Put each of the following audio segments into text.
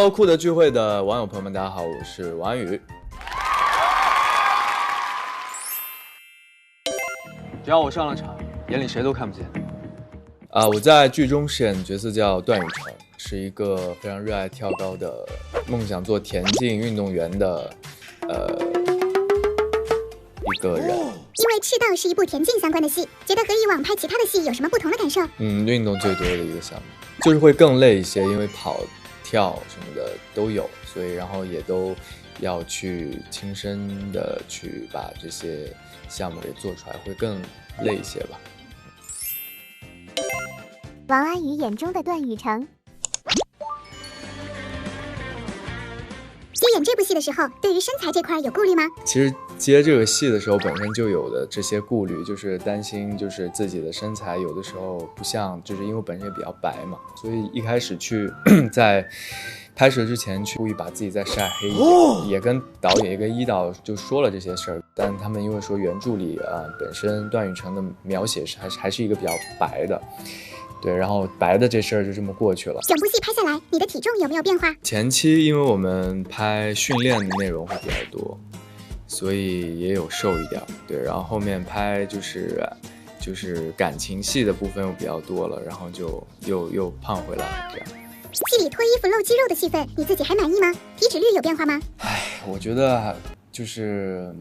Hello， 酷的聚会的网友朋友们，大家好，我是王安宇。只要我上了场，眼里谁都看不见。我在剧中饰演角色叫段宇成，是一个非常热爱跳高的，梦想做田径运动员的一个人。因为《赤道》是一部田径相关的戏，觉得和以往拍其他的戏有什么不同的感受？运动最多的一个项目，就是会更累一些，因为跑、跳什么的都有，所以然后也都要去亲身的去把这些项目给做出来，会更累一些吧。王安宇眼中的段宇成。接演这部戏的时候，对于身材这块有顾虑吗？其实接这个戏的时候本身就有的这些顾虑，就是担心就是自己的身材有的时候不像，就是因为我本身也比较白嘛，所以一开始去在拍摄之前去故意把自己再晒黑一点，也跟导演也跟一导就说了这些事儿，但他们因为说原著里本身段宇成的描写还是一个比较白的。对，然后白的这事儿就这么过去了。整部戏拍下来，你的体重有没有变化？前期因为我们拍训练的内容会比较多，所以也有瘦一点。对，然后后面拍就是感情戏的部分又比较多了，然后就又胖回来了这样。戏里脱衣服露肌肉的戏份，你自己还满意吗？体脂率有变化吗？我觉得就是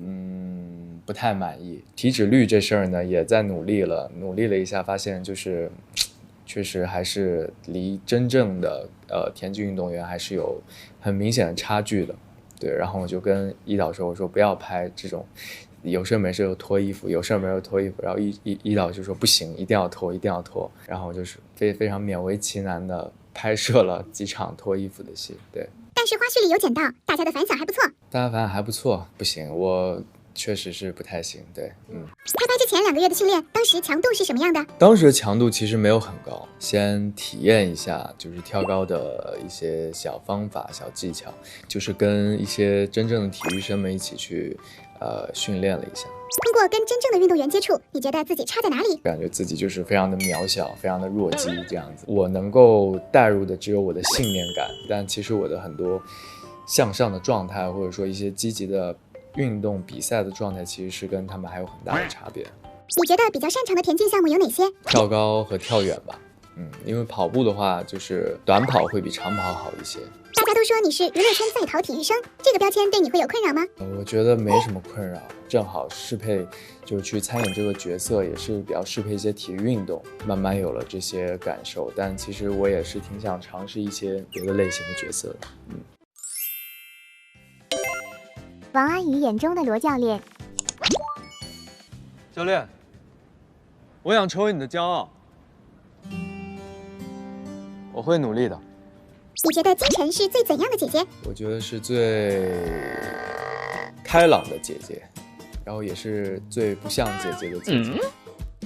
不太满意。体脂率这事儿呢，也在努力了一下，发现就是确实还是离真正的田径运动员还是有很明显的差距的。对，然后我就跟一导说，我说不要拍这种有事没事又脱衣服，有事没事脱衣服，然后一导就说不行，一定要脱，然后我就是非常勉为其难的拍摄了几场脱衣服的戏。对，但是花絮里有剪到，大家的反响还不错。大家反响还不错，不行，我确实是不太行。对，开拍之前2个月的训练，当时强度是什么样的？当时强度其实没有很高，先体验一下就是跳高的一些小方法、小技巧，就是跟一些真正的体育生们一起去训练了一下。通过跟真正的运动员接触，你觉得自己差在哪里？感觉自己就是非常的渺小，非常的弱鸡这样子。我能够带入的只有我的信念感，但其实我的很多向上的状态，或者说一些积极的运动比赛的状态，其实是跟他们还有很大的差别。你觉得比较擅长的田径项目有哪些？跳高和跳远吧。因为跑步的话，就是短跑会比长跑好一些。大家都说你是娱乐圈在逃体育生，这个标签对你会有困扰吗？我觉得没什么困扰，正好适配，就是去参演这个角色也是比较适配一些体育运动，慢慢有了这些感受。但其实我也是挺想尝试一些别的类型的角色的。王安宇眼中的罗教练。教练，我想成为你的骄傲，我会努力的。你觉得金晨是最怎样的姐姐？我觉得是最开朗的姐姐，然后也是最不像姐姐的姐姐。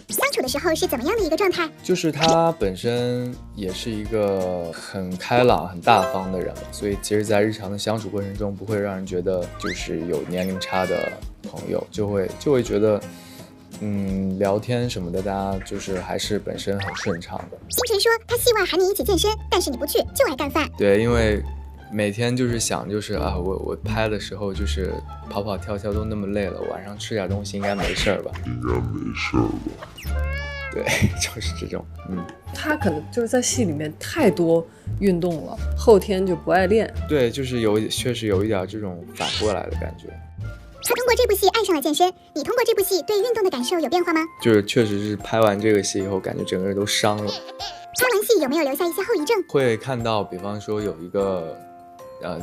相处的时候是怎么样的一个状态？就是她本身也是一个很开朗、很大方的人嘛，所以其实在日常的相处过程中，不会让人觉得就是有年龄差的朋友，就会觉得聊天什么的，大家就是还是本身很顺畅的。金晨说他戏外喊你一起健身，但是你不去，就爱干饭。对，因为每天就是想就是我拍的时候就是跑跑跳跳都那么累了，晚上吃点东西应该没事吧？对，就是这种。他可能就是在戏里面太多运动了，后天就不爱练。对，就是确实有一点这种反过来的感觉。他通过这部戏爱上了健身，你通过这部戏对运动的感受有变化吗？就是确实是拍完这个戏以后，感觉整个人都伤了。拍完戏有没有留下一些后遗症？会看到，比方说有一个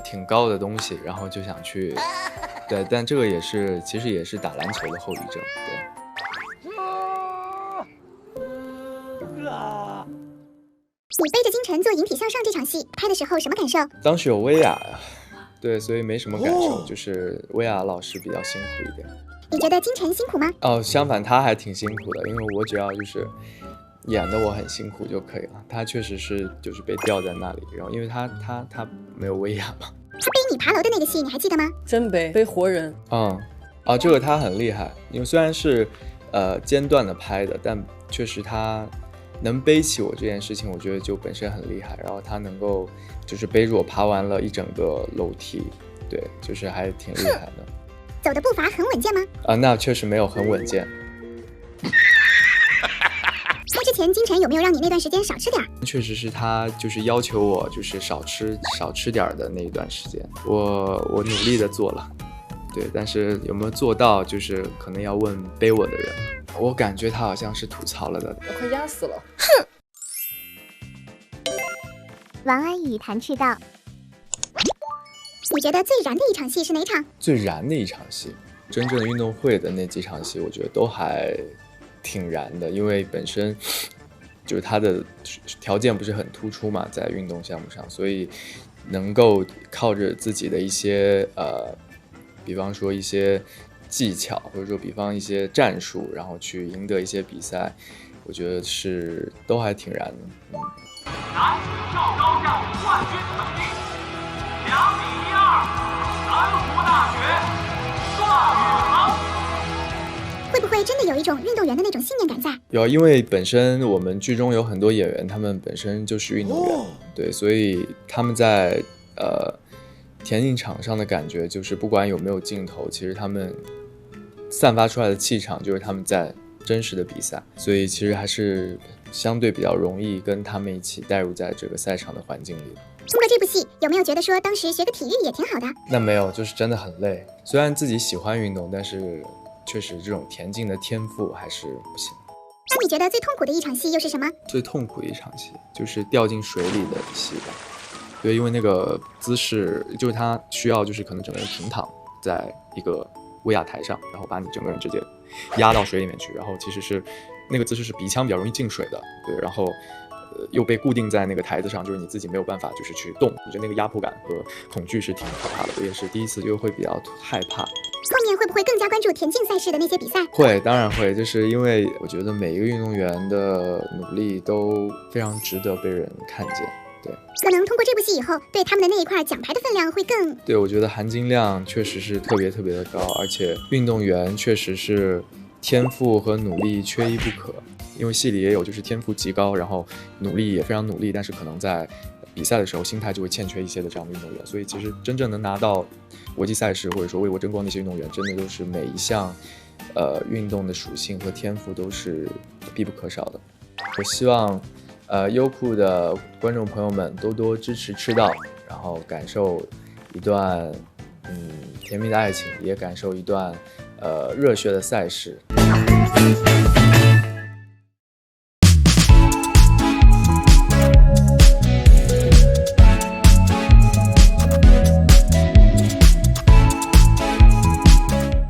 挺高的东西，然后就想去，对，但这个其实也是打篮球的后遗症，对。你背着金晨做引体向上这场戏拍的时候什么感受？当时有薇娅呀，对，所以没什么感受，就是薇娅老师比较辛苦一点。你觉得金晨辛苦吗？相反，她还挺辛苦的，因为我只要就是演的我很辛苦就可以了。她确实是就是被吊在那里，然后因为她没有薇娅嘛。他背你爬楼的那个戏你还记得吗？真背活人。这个他很厉害，因为虽然是间断的拍的，但确实他能背起我这件事情，我觉得就本身很厉害。然后他能够就是背着我爬完了一整个楼梯，对，就是还挺厉害的。走的步伐很稳健吗？那确实没有很稳健。拍之前，金晨有没有让你那段时间少吃点？确实是他就是要求我就是少吃点的那一段时间，我努力的做了，对，但是有没有做到，就是可能要问背我的人。我感觉他好像是吐槽了的，我快压死了。王安宇谈赤道。你觉得最燃的一场戏是哪场？最燃的一场戏，真正的运动会的那几场戏，我觉得都还挺燃的，因为本身就是它的条件不是很突出嘛，在运动项目上，所以能够靠着自己的一些比方说一些技巧，或者说比方一些战术，然后去赢得一些比赛，我觉得是都还挺燃的。男子跳高项目冠军成绩2比12，南湖大学邵雨腾。会不会真的有一种运动员的那种信念感在？有，因为本身我们剧中有很多演员，他们本身就是运动员，对，所以他们在田径场上的感觉就是不管有没有镜头，其实他们散发出来的气场就是他们在真实的比赛，所以其实还是相对比较容易跟他们一起带入在这个赛场的环境里。通过这部戏，有没有觉得说当时学个体育也挺好的？那没有，就是真的很累。虽然自己喜欢运动，但是确实这种田径的天赋还是不行。那你觉得最痛苦的一场戏又是什么？最痛苦的一场戏就是掉进水里的戏吧。对，因为那个姿势就是他需要就是可能整个人平躺在一个威亚台上，然后把你整个人直接压到水里面去，然后其实是那个姿势是鼻腔比较容易进水的，对，然后又被固定在那个台子上，就是你自己没有办法就是去动，我觉得那个压迫感和恐惧是挺可怕的，我也是第一次就会比较害怕。后面会不会更加关注田径赛事的那些比赛？会，当然会，就是因为我觉得每一个运动员的努力都非常值得被人看见。对，可能通过这部戏以后，对他们的那一块奖牌的分量会更……对，我觉得含金量确实是特别的高，而且运动员确实是天赋和努力缺一不可。因为戏里也有就是天赋极高，然后努力也非常努力，但是可能在比赛的时候心态就会欠缺一些的这样的运动员。所以其实真正能拿到国际赛事或者说为国争光的一些运动员，真的都是每一项运动的属性和天赋都是必不可少的。我希望优酷的观众朋友们多多支持赤道，然后感受一段甜蜜的爱情，也感受一段热血的赛事。